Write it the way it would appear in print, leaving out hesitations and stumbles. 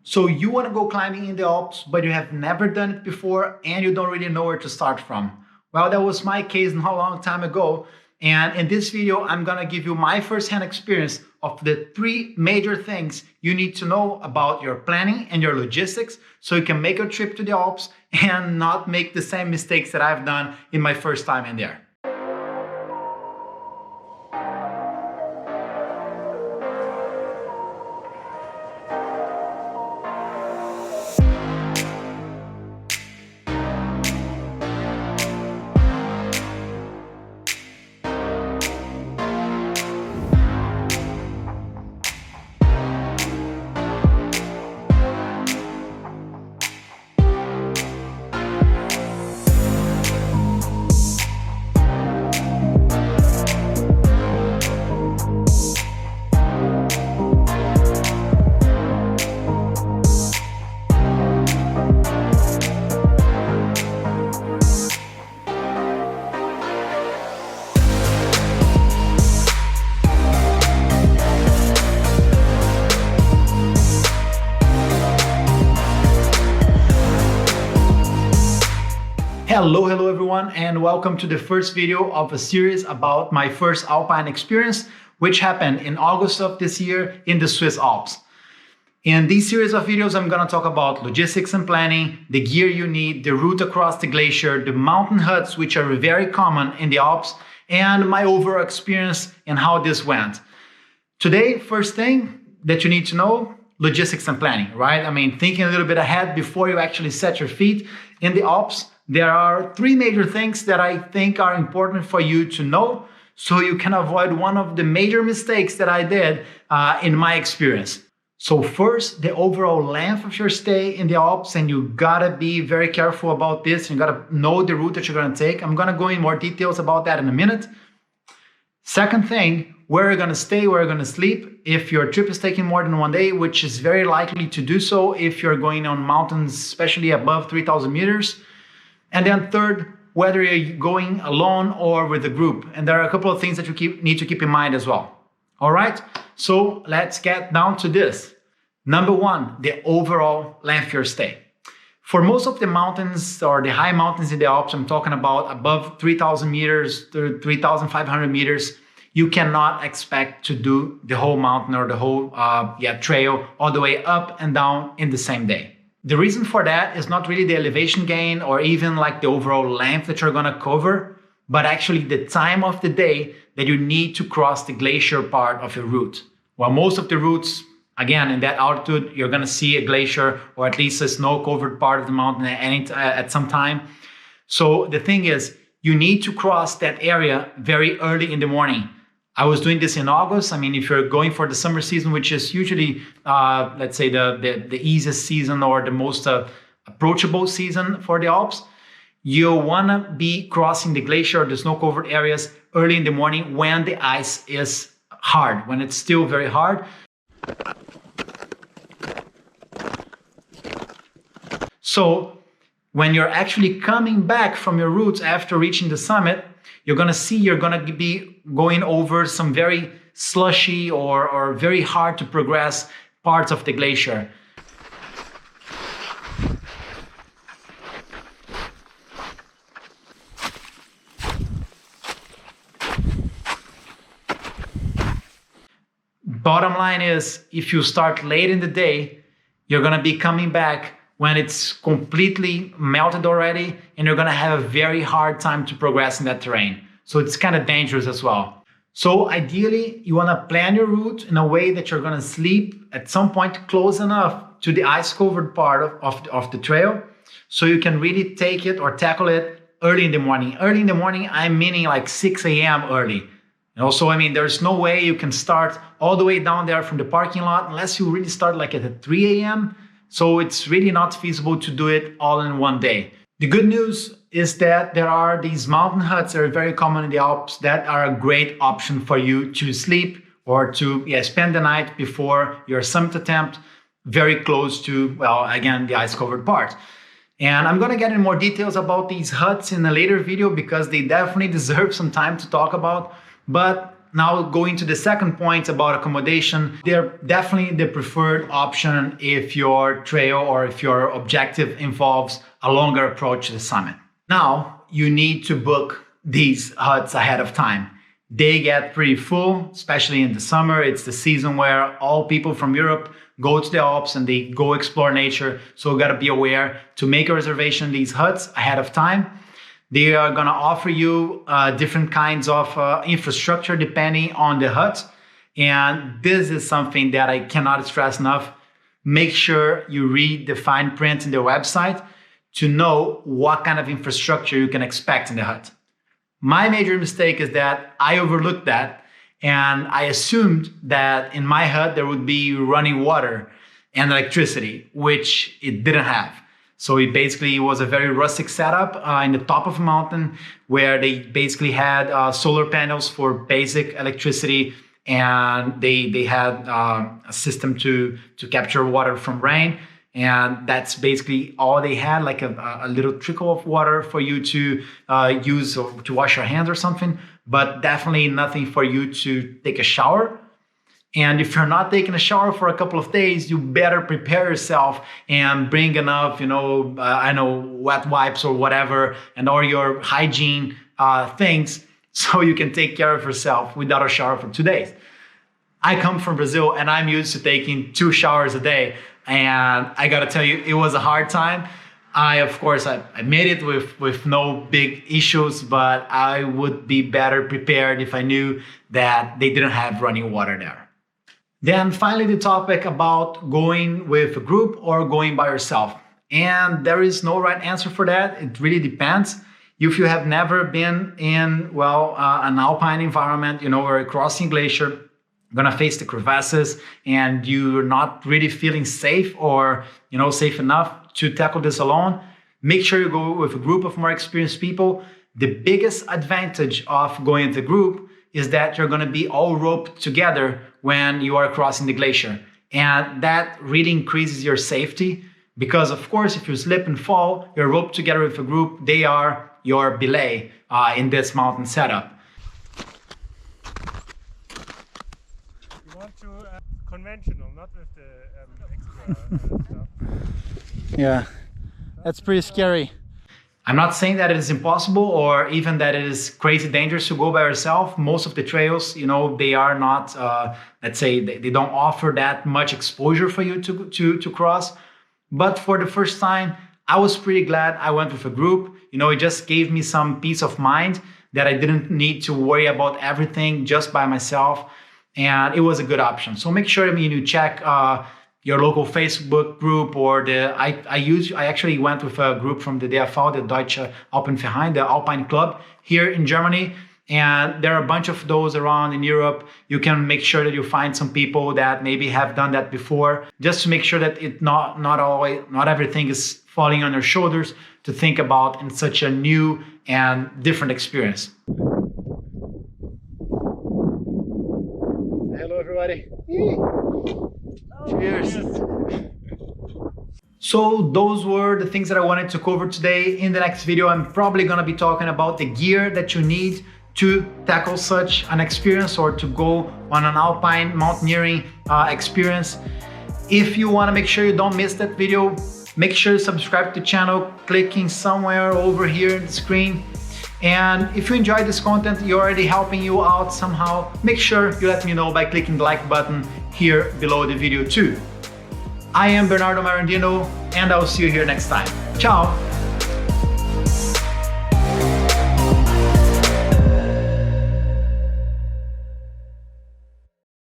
So you want to go climbing in the Alps, but you have never done it before and you don't really know where to start from. Well, that was my case not a long time ago. And in this video, I'm going to give you my firsthand experience of the 3 major things you need to know about your planning and your logistics so you can make a trip to the Alps and not make the same mistakes that I've done in my first time in there. Hello everyone, and welcome to the first video of a series about my first alpine experience, which happened in August of this year in the Swiss Alps. In this series of videos, I'm going to talk about logistics and planning, the gear you need, the route across the glacier, the mountain huts, which are very common in the Alps, and my overall experience and how this went. Today, first thing that you need to know, logistics and planning, right? I mean, thinking a little bit ahead before you actually set your feet in the Alps. There are 3 major things that I think are important for you to know so you can avoid one of the major mistakes that I did in my experience. So first, the overall length of your stay in the Alps, and you gotta be very careful about this. You gotta know the route that you're gonna take. I'm gonna go in more details about that in a minute. Second thing, where you're gonna stay, where you're gonna sleep. If your trip is taking more than 1 day, which is very likely to do so if you're going on mountains, especially above 3,000 meters. And then third, whether you're going alone or with a group. And there are a couple of things that you need to keep in mind as well. All right, so let's get down to this. Number 1, the overall length of your stay. For most of the mountains or the high mountains in the Alps, I'm talking about above 3,000 meters to 3,500 meters, you cannot expect to do the whole mountain or the whole trail all the way up and down in the same day. The reason for that is not really the elevation gain or even like the overall length that you're gonna cover, but actually the time of the day that you need to cross the glacier part of your route. While most of the routes, again, in that altitude, you're gonna see a glacier or at least a snow-covered part of the mountain at some time. So the thing is, you need to cross that area very early in the morning. I was doing this in August. I mean, if you're going for the summer season, which is usually, let's say, the easiest season or the most approachable season for the Alps, you want to be crossing the glacier, the snow-covered areas early in the morning when the ice is hard, when it's still very hard. So when you're actually coming back from your routes after reaching the summit, you're going to be going over some very slushy or very hard to progress parts of the glacier. Bottom line is, if you start late in the day, you're going to be coming back when it's completely melted already, and you're gonna have a very hard time to progress in that terrain. So it's kind of dangerous as well. So ideally, you wanna plan your route in a way that you're gonna sleep at some point close enough to the ice-covered part of the trail, so you can really take it or tackle it early in the morning. Early in the morning, I'm meaning like 6 a.m. early. And also, I mean, there's no way you can start all the way down there from the parking lot unless you really start like at 3 a.m. So it's really not feasible to do it all in 1 day. The good news is that there are these mountain huts that are very common in the Alps that are a great option for you to sleep or to spend the night before your summit attempt, very close to, well, again, the ice-covered part. And I'm gonna get in more details about these huts in a later video because they definitely deserve some time to talk about. But Now going to the second point about accommodation, they're definitely the preferred option if your trail or if your objective involves a longer approach to the summit. Now you need to book these huts ahead of time. They get pretty full, especially in the summer. It's the season where all people from Europe go to the Alps and they go explore nature. So you gotta be aware to make a reservation in these huts ahead of time. They are gonna offer you different kinds of infrastructure depending on the hut. And this is something that I cannot stress enough. Make sure you read the fine print in their website to know what kind of infrastructure you can expect in the hut. My major mistake is that I overlooked that and I assumed that in my hut there would be running water and electricity, which it didn't have. So it basically was a very rustic setup in the top of a mountain where they basically had solar panels for basic electricity, and they had a system to capture water from rain. And that's basically all they had, like a little trickle of water for you to use or to wash your hands or something, but definitely nothing for you to take a shower. And if you're not taking a shower for a couple of days, you better prepare yourself and bring enough, wet wipes or whatever, and all your hygiene things so you can take care of yourself without a shower for 2 days. I come from Brazil and I'm used to taking 2 showers a day. And I gotta tell you, it was a hard time. I made it with no big issues, but I would be better prepared if I knew that they didn't have running water there. Then finally, the topic about going with a group or going by yourself. And there is no right answer for that. It really depends. If you have never been in, an alpine environment, where you're crossing glacier, gonna face the crevasses and you're not really feeling safe or safe enough to tackle this alone, make sure you go with a group of more experienced people. The biggest advantage of going with a group is that you're gonna be all roped together when you are crossing the glacier. And that really increases your safety because of course, if you slip and fall, you're roped together with a group. They are your belay in this mountain setup. Conventional, not with the extra stuff. Yeah, that's pretty scary. I'm not saying that it is impossible or even that it is crazy dangerous to go by yourself. Most of the trails, they are not, let's say, they don't offer that much exposure for you to cross. But for the first time, I was pretty glad I went with a group. It just gave me some peace of mind that I didn't need to worry about everything just by myself. And it was a good option. So make sure you check your local Facebook group or I actually went with a group from the DFV, the Deutsche Alpenverein, the Alpine Club here in Germany. And there are a bunch of those around in Europe. You can make sure that you find some people that maybe have done that before, just to make sure that not everything is falling on your shoulders to think about in such a new and different experience. Hello everybody. Cheers. So those were the things that I wanted to cover today. In the next video, I'm probably gonna be talking about the gear that you need to tackle such an experience or to go on an alpine mountaineering experience. If you wanna make sure you don't miss that video, make sure you subscribe to the channel, clicking somewhere over here in the screen. And if you enjoyed this content, you're already helping you out somehow, make sure you let me know by clicking the like button here below the video too. I am Bernardo Marandino, and I'll see you here next time. Ciao!